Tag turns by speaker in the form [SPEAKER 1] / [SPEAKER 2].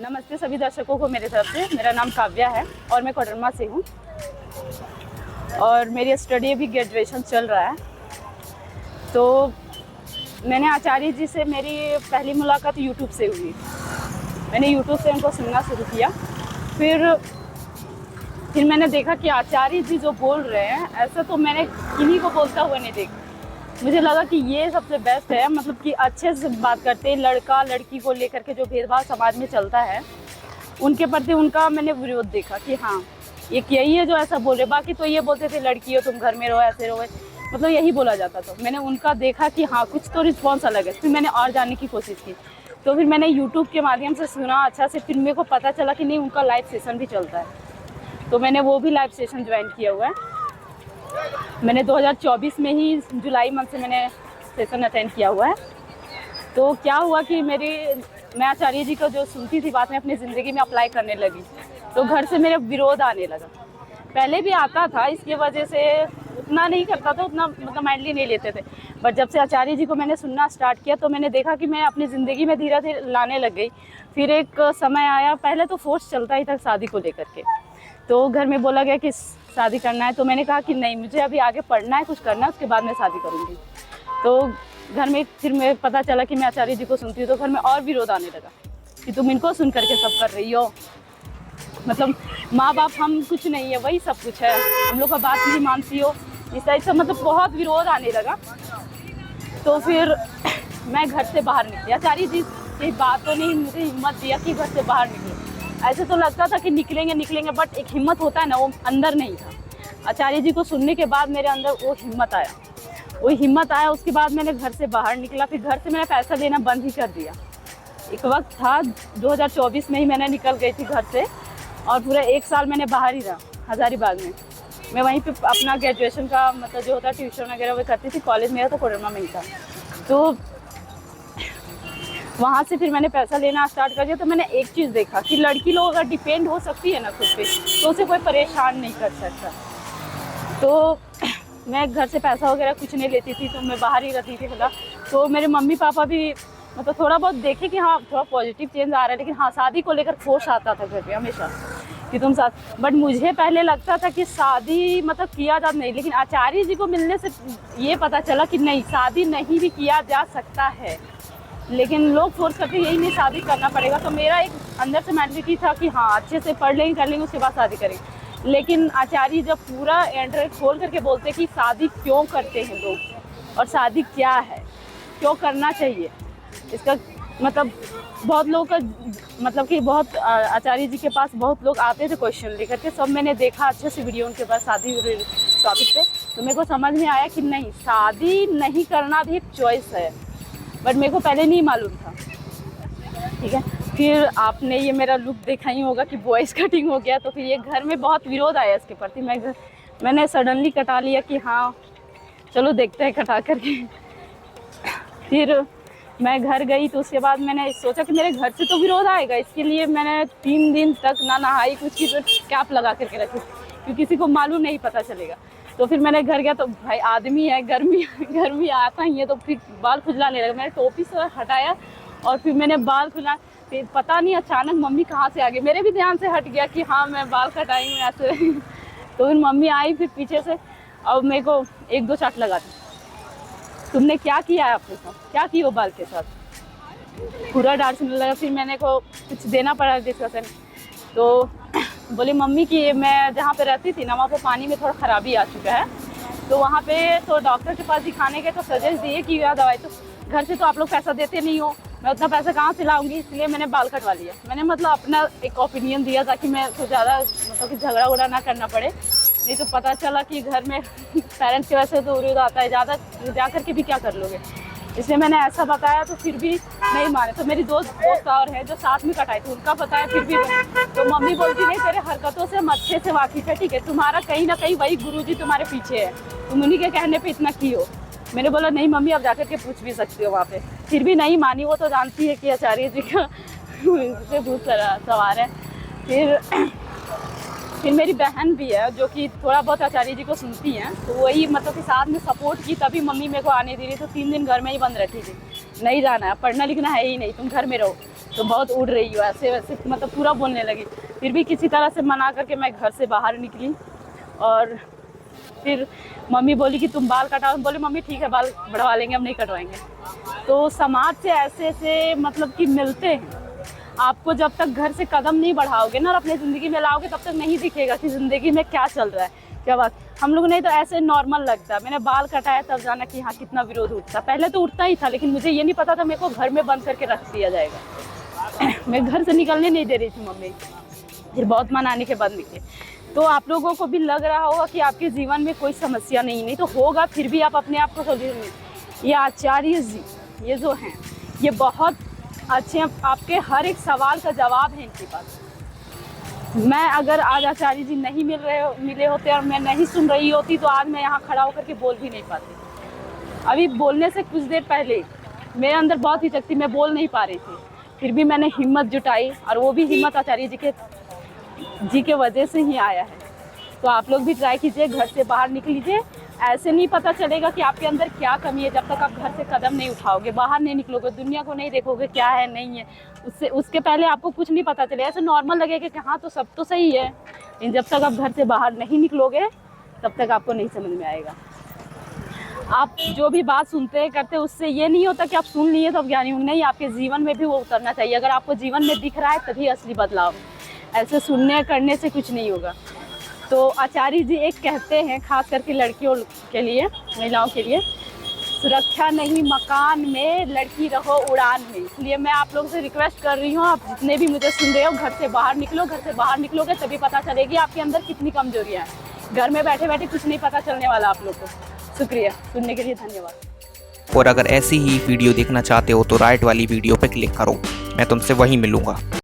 [SPEAKER 1] नमस्ते सभी दर्शकों को मेरे तरफ से। मेरा नाम काव्या है और मैं कोडरमा से हूँ और मेरी स्टडी अभी ग्रेजुएशन चल रहा है। तो मैंने आचार्य जी से मेरी पहली मुलाकात यूट्यूब से हुई। मैंने यूट्यूब से उनको सुनना शुरू किया। फिर मैंने देखा कि आचार्य जी जो बोल रहे हैं ऐसा तो मैंने किन्हीं को बोलता हुआ नहीं देखा। मुझे लगा कि ये सबसे बेस्ट है, मतलब कि अच्छे से बात करते हैं। लड़का लड़की को लेकर के जो भेदभाव समाज में चलता है उनके प्रति उनका मैंने विरोध देखा कि हाँ यही है जो ऐसा बोल रहे। बाकी तो ये बोलते थे लड़की हो तुम घर में रहो, ऐसे रहो, मतलब यही बोला जाता था। मैंने उनका देखा कि हाँ कुछ तो रिस्पॉन्स अलग है। फिर मैंने और जानने की कोशिश की। तो फिर मैंने यूट्यूब के माध्यम से सुना अच्छा से। फिर मेरे को पता चला कि नहीं उनका लाइव सेशन भी चलता है। तो मैंने वो भी लाइव सेशन ज्वाइन किया हुआ है। मैंने 2024 में ही जुलाई मंथ से मैंने सेशन अटेंड किया हुआ है। तो क्या हुआ कि मैं आचार्य जी को जो सुनती थी बात में अपनी ज़िंदगी में अप्लाई करने लगी। तो घर से मेरे विरोध आने लगा। पहले भी आता था, इसकी वजह से उतना नहीं करता था, उतना मतलब माइंडली नहीं लेते थे। बट जब से आचार्य जी को मैंने सुनना स्टार्ट किया तो मैंने देखा कि मैं अपनी ज़िंदगी में धीरे धीरे लाने लग गई। फिर एक समय आया, पहले तो फोर्स चलता ही था शादी को लेकर के। तो घर में बोला गया कि शादी करना है। तो मैंने कहा कि नहीं, मुझे अभी आगे पढ़ना है, कुछ करना है, उसके बाद मैं शादी करूँगी। तो घर में फिर मैं पता चला कि मैं आचार्य जी को सुनती हूँ तो घर में और विरोध आने लगा कि तुम इनको सुन करके सब कर रही हो, मतलब माँ बाप हम कुछ नहीं है, वही सब कुछ है, हम लोग का बात नहीं मानती हो, इस टाइप से मतलब बहुत विरोध आने लगा। तो फिर मैं घर से बाहर निकली। आचार्य जी की बातों ने मुझे हिम्मत दिया कि घर से बाहर निकले। ऐसे तो लगता था कि निकलेंगे, बट एक हिम्मत होता है ना, वो अंदर नहीं था। आचार्य जी को सुनने के बाद मेरे अंदर वो हिम्मत आया। उसके बाद मैंने घर से बाहर निकला। फिर घर से मैंने पैसा लेना बंद ही कर दिया। एक वक्त था 2024 में ही मैंने निकल गई थी घर से और पूरा 1 साल मैंने बाहर ही रहा हज़ारीबाग में। मैं वहीं पे अपना ग्रेजुएशन का मतलब जो होता ट्यूशन वगैरह वो करती थी। कॉलेज मेरा तो कोडरमा में ही था। तो वहाँ से फिर मैंने पैसा लेना स्टार्ट कर दिया। तो मैंने एक चीज़ देखा कि लड़की लोग अगर डिपेंड हो सकती है ना खुद पे, तो उसे कोई परेशान नहीं कर सकता। तो मैं घर से पैसा वगैरह कुछ नहीं लेती थी, तो मैं बाहर ही रहती थी फिलहाल। तो मेरे मम्मी पापा भी मतलब थोड़ा बहुत देखे कि हाँ थोड़ा पॉजिटिव चेंज आ रहा है। लेकिन हाँ शादी को लेकर फोर्स आता था घर पे हमेशा कि तुम साथ। बट मुझे पहले लगता था कि शादी मतलब किया जा नहीं, लेकिन आचार्य जी को मिलने से ये पता चला कि नहीं, शादी नहीं भी किया जा सकता है, लेकिन लोग फोर्स करते यही नहीं शादी करना पड़ेगा। तो मेरा एक अंदर से मेंटालिटी था कि हाँ अच्छे से पढ़ लेंगे, कर लेंगे, उसके बाद शादी करेंगे। लेकिन आचार्य जब पूरा एंड्रॉइड खोल करके बोलते कि शादी क्यों करते हैं लोग और शादी क्या है, क्यों करना चाहिए, इसका मतलब बहुत लोगों का मतलब कि बहुत आचार्य जी के पास बहुत लोग आते थे क्वेश्चन लेकर के। सब मैंने देखा अच्छे से वीडियो उनके पास शादी टॉपिक पे। तो मेरे को समझ में आया कि नहीं, शादी नहीं करना भी एक चॉइस है। बट मेरे को पहले नहीं मालूम था। ठीक है, फिर आपने ये मेरा लुक देखा ही होगा कि वॉइस कटिंग हो गया। तो फिर ये घर में बहुत विरोध आया इसके प्रति। मैंने सडनली कटा लिया कि हाँ चलो देखते हैं कटा करके। फिर मैं घर गई तो उसके बाद मैंने सोचा कि मेरे घर से तो विरोध आएगा, इसके लिए मैंने 3 दिन तक ना नहाई, कुछ की तो कैप लगा करके रखी क्योंकि किसी को मालूम नहीं पता चलेगा। तो फिर मैंने घर गया तो भाई आदमी है, गर्मी आता ही है, तो फिर बाल खुजलाने लगा। मैंने टोपी से हटाया और फिर मैंने बाल खुला। फिर पता नहीं अचानक मम्मी कहाँ से आ गई, मेरे भी ध्यान से हट गया कि हाँ मैं बाल कटाई हूँ ऐसे। तो फिर मम्मी आई फिर पीछे से और मेरे को 1-2 चाट लगा दी। तुमने क्या किया है अपने साथ, क्या की वो बाल के साथ, पूरा डांट सुनने लगा। फिर मैंने को कुछ देना पड़ा डिस्कशन। तो बोली मम्मी कि मैं जहाँ पे रहती थी ना वहाँ पे पानी में थोड़ा ख़राबी आ चुका है, तो वहाँ पे तो डॉक्टर के पास दिखाने के तो सजेस्ट दिए कि यह दवाई, तो घर से तो आप लोग पैसा देते नहीं हो, मैं उतना पैसा कहाँ से लाऊंगी, इसलिए मैंने बाल कटवा लिया। मैंने मतलब अपना एक ओपिनियन दिया ताकि मैं तो ज़्यादा मतलब कि झगड़ा उगड़ा ना करना पड़े। नहीं तो पता चला कि घर में पेरेंट्स की वजह से तो विरोध आता है, ज़्यादा जा करके भी क्या कर लोगे, इसलिए मैंने ऐसा बताया। तो फिर भी नहीं माने। तो मेरी दोस्त और है जो साथ में कटाई थी, उनका बताया फिर भी। तो मम्मी बोलती नहीं तेरे हरकतों से हम अच्छे से वाकिफ है, ठीक है, तुम्हारा कहीं ना कहीं वही गुरुजी तुम्हारे पीछे है, तुम उन्हीं के कहने पे इतना की हो। मैंने बोला नहीं मम्मी आप जाकर के पूछ भी सकती हो वहाँ पे। फिर भी नहीं मानी। वो तो जानती है कि आचार्य जी का से भूत सवार है। फिर फिर मेरी बहन भी है जो कि थोड़ा बहुत आचार्य जी को सुनती हैं, तो वही मतलब कि साथ में सपोर्ट की, तभी मम्मी मेरे को आने दे रही। तो 3 दिन घर में ही बंद रखी थी, नहीं जाना है, पढ़ना लिखना है ही नहीं, तुम घर में रहो, तो बहुत उड़ रही हो, ऐसे वैसे मतलब पूरा बोलने लगी। फिर भी किसी तरह से मना करके मैं घर से बाहर निकली। और फिर मम्मी बोली कि तुम बाल कटाओ, बोले मम्मी ठीक है बाल बढ़वा लेंगे, अब नहीं कटवाएंगे। तो समाज से ऐसे ऐसे मतलब कि मिलते हैं। आपको जब तक घर से कदम नहीं बढ़ाओगे ना और अपनी ज़िंदगी में लाओगे, तब तक नहीं दिखेगा कि ज़िंदगी में क्या चल रहा है, क्या बात। हम लोग नहीं तो ऐसे नॉर्मल लगता है। मैंने बाल कटाया तब जाना कि हाँ कितना विरोध उठता। पहले तो उठता ही था, लेकिन मुझे ये नहीं पता था मेरे को घर में बंद करके रख दिया जाएगा। मैं घर से निकलने नहीं दे रही थी मम्मी, फिर बहुत मनाने के बाद निकले। तो आप लोगों को भी लग रहा होगा कि आपके जीवन में कोई समस्या नहीं तो होगा, फिर भी आप अपने आप को सोचिए। ये आचार्य जी ये जो हैं, ये बहुत अच्छे हैं, आपके हर एक सवाल का जवाब है इनके पास। मैं अगर आज आचार्य जी नहीं मिले होते और मैं नहीं सुन रही होती, तो आज मैं यहाँ खड़ा होकर के बोल भी नहीं पाती। अभी बोलने से कुछ देर पहले मेरे अंदर बहुत हिचक थी, मैं बोल नहीं पा रही थी, फिर भी मैंने हिम्मत जुटाई, और वो भी हिम्मत आचार्य जी के वजह से ही आया है। तो आप लोग भी ट्राई कीजिए, घर से बाहर निकलीजिए। ऐसे नहीं पता चलेगा कि आपके अंदर क्या कमी है जब तक आप घर से कदम नहीं उठाओगे, बाहर नहीं निकलोगे, दुनिया को नहीं देखोगे क्या है नहीं है। उसके पहले आपको कुछ नहीं पता चलेगा। ऐसे नॉर्मल लगेगा कि हाँ तो सब तो सही है, लेकिन जब तक आप घर से बाहर नहीं निकलोगे तब तक आपको नहीं समझ में आएगा। आप जो भी बात सुनते करते, उससे ये नहीं होता कि आप सुन लिए तो आप ज्ञानी होंगे, नहीं, आपके जीवन में भी वो उतरना चाहिए। अगर आपको जीवन में दिख रहा है तभी असली बदलाव, ऐसे सुनने करने से कुछ नहीं होगा। तो आचार्य जी एक कहते हैं, खास करके लड़कियों के लिए, महिलाओं के लिए, सुरक्षा नहीं मकान में, लड़की रहो उड़ान में। इसलिए मैं आप लोगों से रिक्वेस्ट कर रही हूँ, आप जितने भी मुझे सुन रहे हो, घर से बाहर निकलो। घर से बाहर निकलोगे तभी पता चलेगी आपके अंदर कितनी कमजोरियाँ हैं। घर में बैठे बैठे कुछ नहीं पता चलने वाला आप लोग को। शुक्रिया, सुनने के लिए धन्यवाद।
[SPEAKER 2] और अगर ऐसी ही वीडियो देखना चाहते हो तो राइट वाली वीडियो पर क्लिक करो, मैं तुमसे वहीं मिलूँगा।